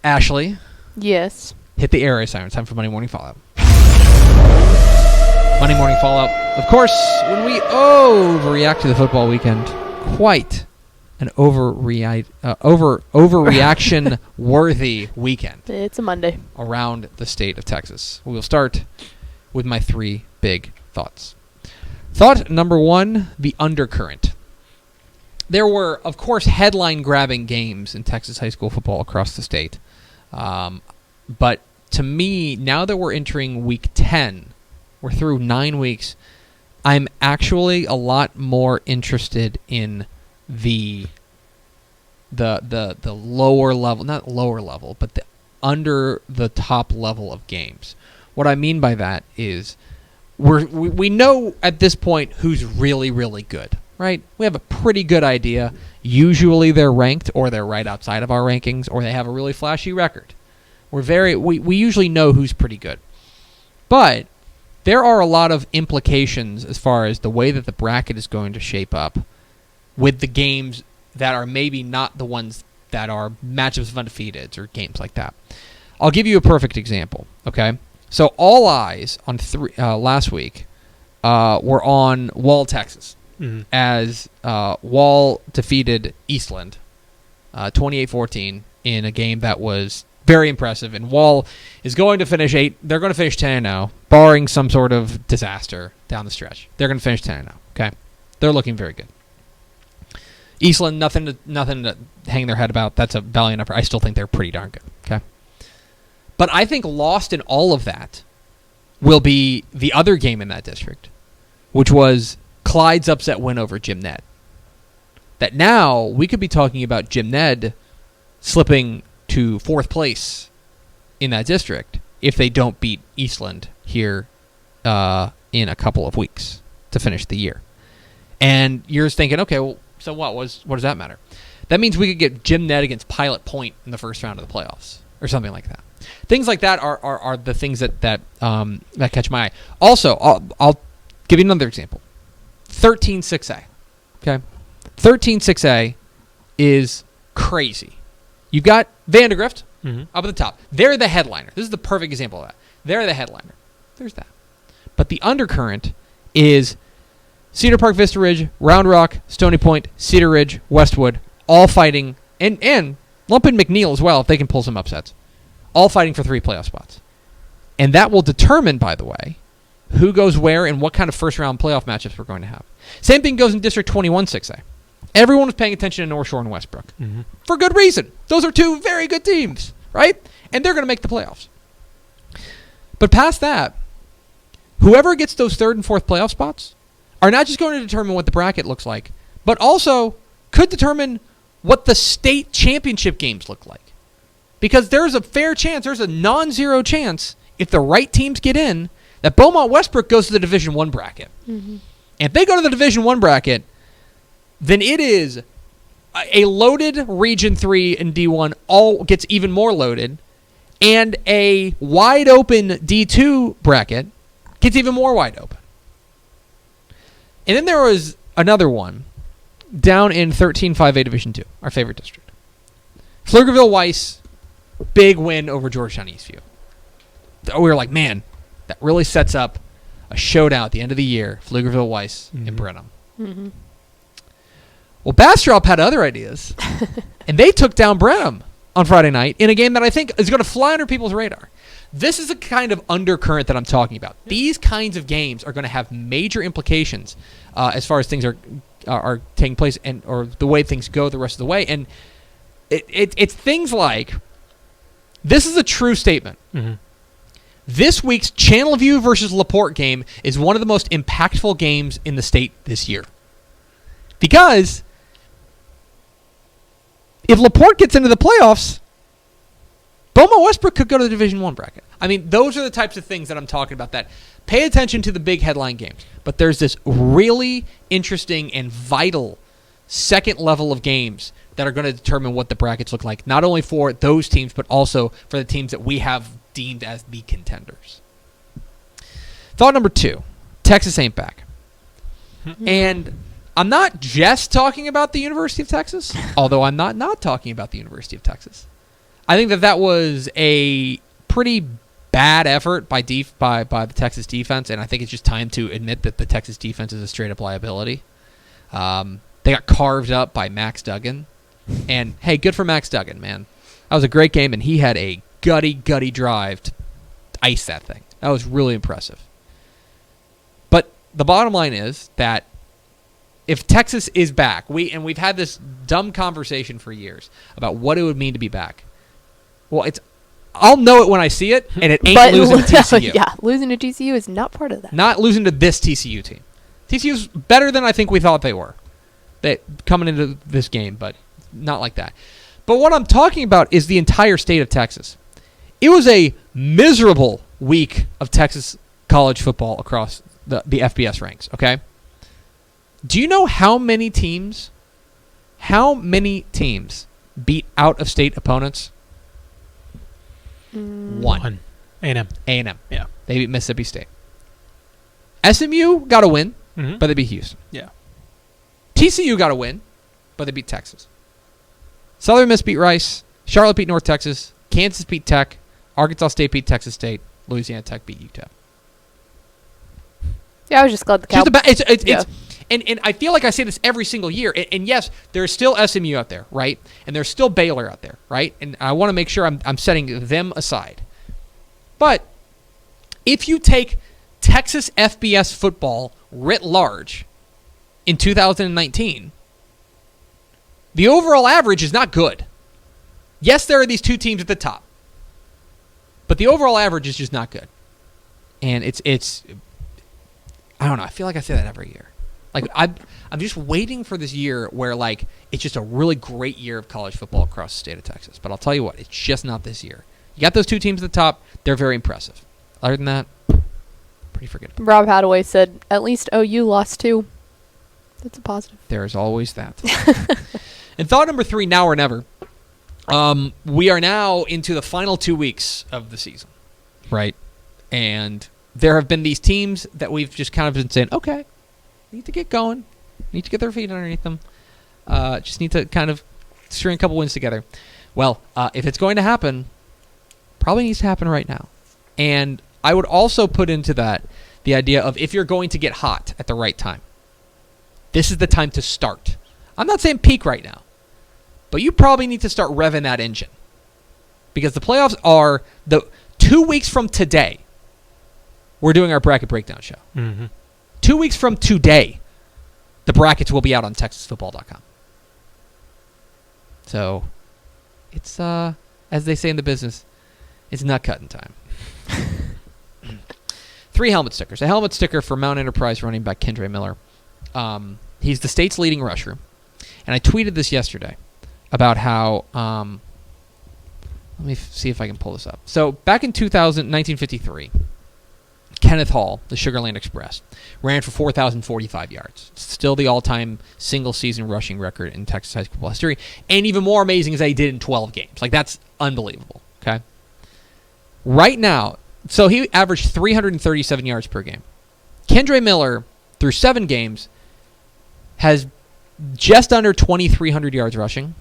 Ashley, Yes. hit the area siren. It's time for Monday Morning Fallout. Monday Morning Fallout, of course, when we overreact to the football weekend. Quite an overreaction-worthy weekend It's a Monday. around the state of Texas. We will start with my 3 big thoughts. Thought number 1, the undercurrent. There were, of course, headline-grabbing games in Texas high school football across the state. But to me, now that we're entering week 10, we're through 9 weeks, I'm actually a lot more interested in the lower level, not lower level, but the under the top level of games. What I mean by that is we know at this point who's really, really good, right? We have a pretty good idea. Usually they're ranked or they're right outside of our rankings or they have a really flashy record. We usually know who's pretty good. But there are a lot of implications as far as the way that the bracket is going to shape up with the games that are maybe not the ones that are matchups of undefeateds or games like that. I'll give you a perfect example, okay? So all eyes on last week were on Wall, Texas, as Wall defeated Eastland 28-14 in a game that was very impressive, and Wall is going to finish 8. They're going to finish 10-0, barring some sort of disaster down the stretch. They're going to finish 10-0. Okay, they're looking very good. Eastland, nothing to hang their head about. That's a valiant effort. I still think they're pretty darn good. Okay, but I think lost in all of that will be the other game in that district, which was Clyde's upset win over Jim Ned. That now we could be talking about Jim Ned slipping to 4th place in that district if they don't beat Eastland here in a couple of weeks to finish the year. And you're thinking, okay, well, so what does that matter? That means we could get Jim Ned against Pilot Point in the first round of the playoffs or something like that. Things like that are the things that catch my eye. Also, I'll give you another example. 13-6A. Okay? 13-6A is crazy. You've got Vandergrift up at the top. They're the headliner. This is the perfect example of that. They're the headliner. There's that. But the undercurrent is Cedar Park, Vista Ridge, Round Rock, Stony Point, Cedar Ridge, Westwood, all fighting, and lump in McNeil as well if they can pull some upsets, all fighting for 3 playoff spots. And that will determine, by the way, who goes where and what kind of first-round playoff matchups we're going to have. Same thing goes in District 21 6A. Everyone was paying attention to North Shore and Westbrook. For good reason. Those are 2 very good teams, right? And they're going to make the playoffs. But past that, whoever gets those 3rd and 4th playoff spots are not just going to determine what the bracket looks like, but also could determine what the state championship games look like. Because there's a fair chance, there's a non-zero chance, if the right teams get in, that Beaumont Westbrook goes to the Division I bracket. And if they go to the Division I bracket, then it is a loaded Region 3 and D1 all gets even more loaded, and a wide-open D2 bracket gets even more wide open. And then there was another one down in 13-5A Division 2, our favorite district. Pflugerville-Weiss, big win over Georgetown Eastview. We were like, man, that really sets up a showdown at the end of the year, Pflugerville-Weiss and Brenham. Well, Bastrop had other ideas, and they took down Brenham on Friday night in a game that I think is going to fly under people's radar. This is the kind of undercurrent that I'm talking about. These kinds of games are going to have major implications as far as things are taking place or the way things go the rest of the way. And it's things like, this is a true statement. This week's Channelview versus LaPorte game is one of the most impactful games in the state this year. Because if LaPorte gets into the playoffs, Beaumont Westbrook could go to the Division I bracket. I mean, those are the types of things that I'm talking about, that pay attention to the big headline games. But there's this really interesting and vital second level of games that are going to determine what the brackets look like, not only for those teams, but also for the teams that we have deemed as the contenders. Thought number 2, Texas ain't back. And I'm not just talking about the University of Texas, although I'm not talking about the University of Texas. I think that was a pretty bad effort by the Texas defense, and I think it's just time to admit that the Texas defense is a straight-up liability. They got carved up by Max Duggan, and hey, good for Max Duggan, man. That was a great game, and he had a gutty drive to ice that thing. That was really impressive. But the bottom line is that if Texas is back, we've had this dumb conversation for years about what it would mean to be back. Well, I'll know it when I see it, and it ain't losing to TCU. Yeah, losing to TCU is not part of that. Not losing to this TCU team. TCU's better than I think we thought they were. Coming into this game, but not like that. But what I'm talking about is the entire state of Texas. It was a miserable week of Texas college football across the FBS ranks, okay? Do you know how many teams beat out-of-state opponents? One. A&M. A&M. Yeah. They beat Mississippi State. SMU got a win, but they beat Houston. Yeah. TCU got a win, but they beat Texas. Southern Miss beat Rice. Charlotte beat North Texas. Kansas beat Tech. Arkansas State beat Texas State. Louisiana Tech beat UTEP. Yeah, I was just glad the Cowboys. And I feel like I say this every single year. And yes, there's still SMU out there, right? And there's still Baylor out there, right? And I want to make sure I'm setting them aside. But if you take Texas FBS football writ large in 2019, the overall average is not good. Yes, there are these two teams at the top, but the overall average is just not good. And it's I don't know. I feel like I say that every year. Like I'm just waiting for this year where like it's just a really great year of college football across the state of Texas. But I'll tell you what, it's just not this year. You got those two teams at the top; they're very impressive. Other than that, pretty forgettable. Rob Hadaway said, "At least OU lost 2." That's a positive. There is always that. And thought number 3: now or never. We are now into the final 2 weeks of the season, right? And there have been these teams that we've just kind of been saying, okay, need to get going, need to get their feet underneath them, just need to kind of string a couple wins together. Well, if it's going to happen, probably needs to happen right now. And I would also put into that the idea of if you're going to get hot at the right time, this is the time to start. I'm not saying peak right now, but you probably need to start revving that engine. Because the playoffs are 2 weeks from today. We're doing our bracket breakdown show. 2 weeks from today, the brackets will be out on TexasFootball.com. So, it's, as they say in the business, it's nut cutting time. 3 helmet stickers. A helmet sticker for Mount Enterprise running back Kendre Miller. He's the state's leading rusher. And I tweeted this yesterday about how, let me see if I can pull this up. So, back in 1953, Kenneth Hall, the Sugar Land Express, ran for 4,045 yards. Still the all-time single-season rushing record in Texas high school football history. And even more amazing is that he did in 12 games. Like, that's unbelievable, okay? Right now, so he averaged 337 yards per game. Kendre Miller, through 7 games, has just under 2,300 yards rushing.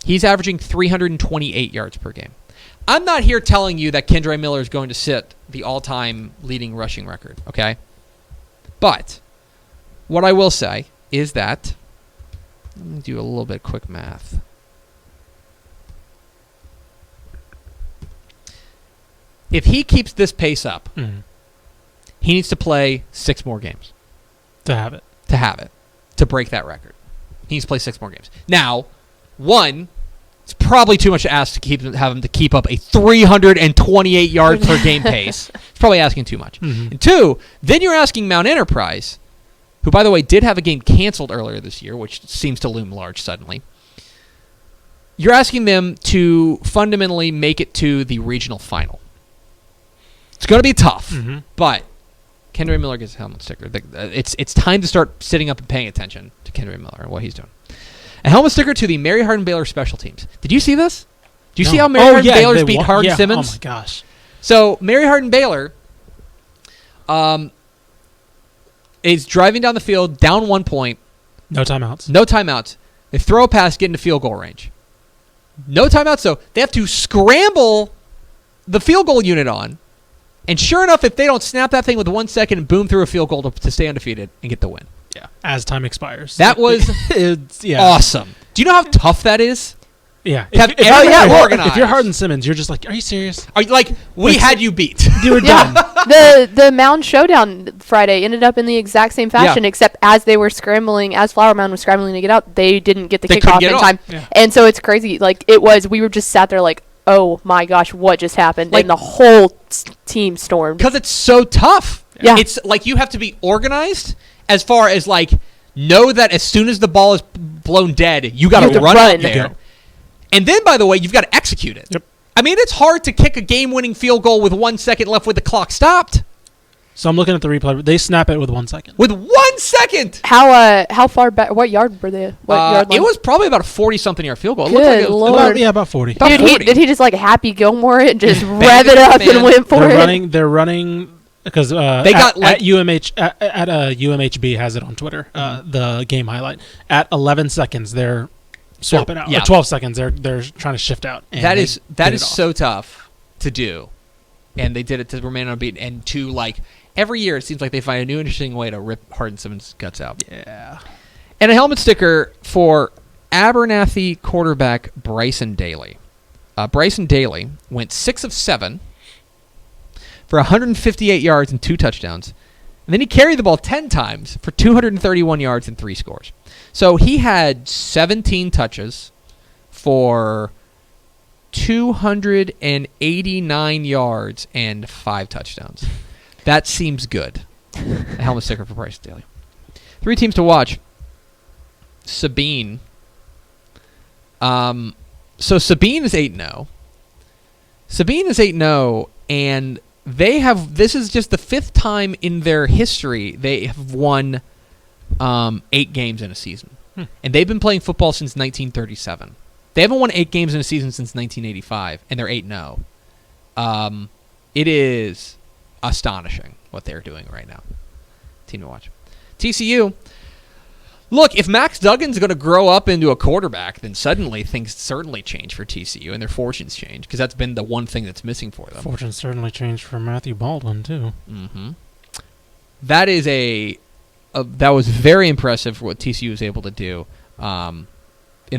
He's averaging 328 yards per game. I'm not here telling you that Kendre Miller is going to set the all-time leading rushing record, okay? But what I will say is that, let me do a little bit of quick math. If he keeps this pace up, he needs to play 6 more games. To have it. To break that record. He needs to play 6 more games. Now, one, it's probably too much to ask to have him to keep up a 328 yard per game pace. It's probably asking too much. And 2, then you're asking Mount Enterprise, who, by the way, did have a game canceled earlier this year, which seems to loom large suddenly. You're asking them to fundamentally make it to the regional final. It's going to be tough, but Kendre Miller gets a helmet sticker. It's time to start sitting up and paying attention to Kendre Miller and what he's doing. A helmet sticker to the Mary Hardin Baylor special teams. Did you see this? Did you see how Mary Hardin Baylor's beat Hardin Simmons? Oh my gosh! So Mary Hardin Baylor is driving down the field, down 1 point. No timeouts. They throw a pass, get into field goal range. No timeout, so they have to scramble the field goal unit on. And sure enough, if they don't snap that thing with 1 second and boom through a field goal to stay undefeated and get the win. Yeah, as time expires. That was awesome. Do you know how tough that is? Yeah. Organized. If you're Hardin Simmons, you're just like, are you serious? Are you like, we had you beat. You were done. The Mound Showdown Friday ended up in the exact same fashion, except as they were scrambling, as Flower Mound was scrambling to get out, they didn't get the kickoff in time. Yeah. And so it's crazy. Like, we were just sat there like, oh my gosh, what just happened? Like, and the whole team stormed. Because it's so tough. Yeah. It's like you have to be organized as far as like, know that as soon as the ball is blown dead, you got to run out there. And then, by the way, you've got to execute it. Yep. I mean, it's hard to kick a game-winning field goal with 1 second left with the clock stopped. So I'm looking at the replay. They snap it with 1 second. With 1 second! How far back? What yard were they? What yard line? It was probably about a 40-something yard field goal. It Good looked like it was Lord. About 40. About Dude, 40. did he just like Happy Gilmore it and just rev it up and went for it? They're running because they got at UMHB has it on Twitter. The game highlight at 11 seconds they're swapping out. Yeah. 12 seconds they're trying to shift out. And that is so tough to do, and they did it to remain unbeaten and to like every year it seems like they find a new interesting way to rip Hardin Simmons' guts out. Yeah. And a helmet sticker for Abernathy quarterback Bryson Daly. Bryson Daly went 6 of 7 for 158 yards and 2 touchdowns. And then he carried the ball 10 times for 231 yards and 3 scores. So he had 17 touches for 289 yards and 5 touchdowns. That seems good. A helmet sticker for Bryson Daly. 3 teams to watch. Sabine. So Sabine is 8-0. Sabine is 8-0, and this is just the 5th time in their history they have won 8 games in a season. And they've been playing football since 1937. They haven't won 8 games in a season since 1985, and they're 8-0. It is astonishing what they're doing right now. Team to watch. TCU. Look, if Max Duggan's going to grow up into a quarterback, then suddenly things certainly change for TCU, and their fortunes change, because that's been the one thing that's missing for them. Fortunes certainly changed for Matthew Baldwin, too. Mm-hmm. That is that was very impressive for what TCU was able to do in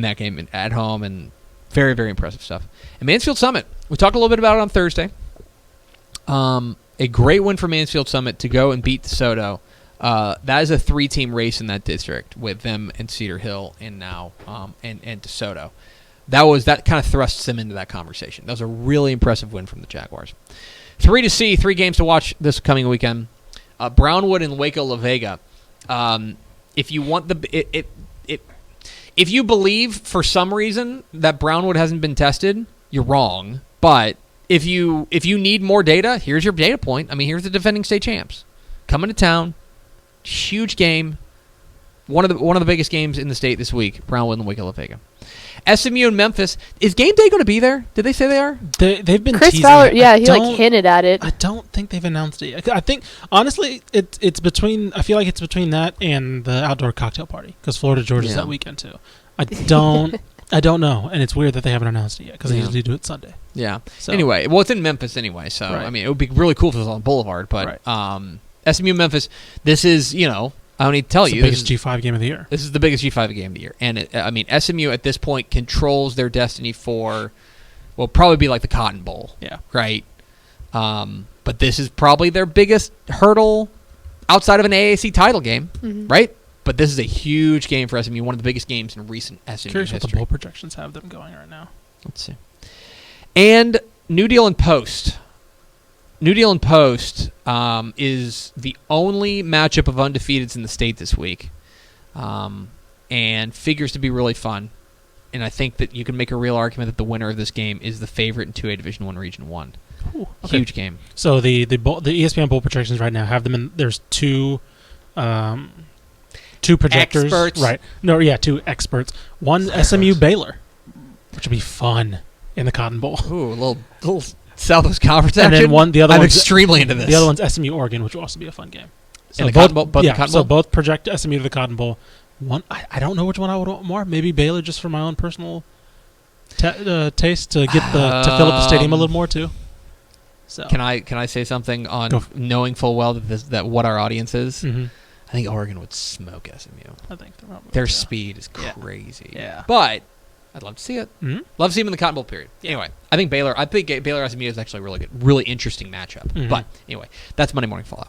that game at home, and very, very impressive stuff. And Mansfield Summit, we talked a little bit about it on Thursday. A great win for Mansfield Summit to go and beat DeSoto. That is a 3-team race in that district with them and Cedar Hill and now and DeSoto. That kind of thrusts them into that conversation. That was a really impressive win from the Jaguars. 3 to see, 3 games to watch this coming weekend. Brownwood and Waco La Vega. If you want if you believe for some reason that Brownwood hasn't been tested, you're wrong. But if you need more data, here's your data point. I mean, here's the defending state champs coming to town. Huge game. One of the biggest games in the state this week. Brownwood and Waco La Vega. SMU and Memphis. Is game day going to be there? Did they say they are? They've been Chris teasing Fowler, it. he like hinted at it. I don't think they've announced it yet. I think honestly, it's between. I feel like it's between that and the outdoor cocktail party because Florida Georgia's that weekend too. I don't know, and it's weird that they haven't announced it yet because they usually do it Sunday. Yeah. So. Anyway, well, it's in Memphis anyway, so I mean, it would be really cool if it was on Boulevard, but SMU Memphis. This is I don't need to tell you. The biggest G5 game of the year. This is the biggest G5 game of the year. And, SMU at this point controls their destiny for, well, probably be like the Cotton Bowl. Yeah. Right? But this is probably their biggest hurdle outside of an AAC title game. Mm-hmm. Right? But this is a huge game for SMU, one of the biggest games in recent SMU Curious history. what the bowl projections have them going right now. Let's see. And New Deal and Post. New Deal and Post is the only matchup of undefeateds in the state this week, and figures to be really fun. And I think that you can make a real argument that the winner of this game is the favorite in 2A Division I Region 1. Ooh, okay. Huge game. So the ESPN bowl projections right now have them in. There's two projectors. Experts. Right. No, yeah, 2 experts. One SMU Baylor, which would be fun in the Cotton Bowl. Ooh, a little Southwest Conference action. And then the other I'm one's extremely into this. The other one's SMU Oregon, which will also be a fun game. So the Cotton Bowl, the Cotton so Bowl? both project SMU to the Cotton Bowl. One, I don't know which one I would want more. Maybe Baylor, just for my own personal taste to get to fill up the stadium a little more too. So can I say something on knowing full well that what our audience is? Mm-hmm. I think Oregon would smoke SMU. I think their speed is crazy. Yeah. But I'd love to see it. Mm-hmm. Love to see them in the Cotton Bowl period. Yeah. Anyway, I think Baylor SMU is actually a really good, really interesting matchup. Mm-hmm. But anyway, that's Monday Morning Fallout.